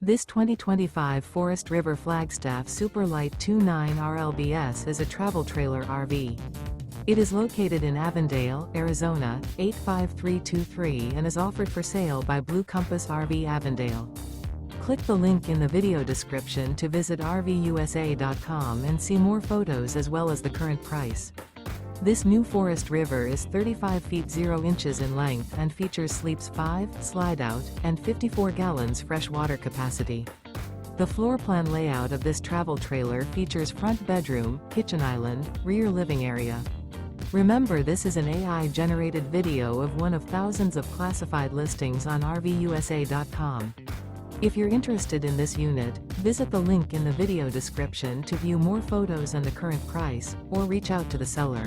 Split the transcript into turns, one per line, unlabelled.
This 2025 Forest River Flagstaff Super Lite 29 RLBS is a travel trailer RV. It is located in Avondale, Arizona, 85323 and is offered for sale by Blue Compass RV Avondale. Click the link in the video description to visit RVUSA.com and see more photos as well as the current price. This new Forest River is 35 feet 0 inches in length and features sleeps 5, Slideout, and 54 gallons fresh water capacity. The floor plan layout of this travel trailer features front bedroom, kitchen island, rear living area. Remember, this is an AI-generated video of one of thousands of classified listings on RVUSA.com. If you're interested in this unit, visit the link in the video description to view more photos and the current price, or reach out to the seller.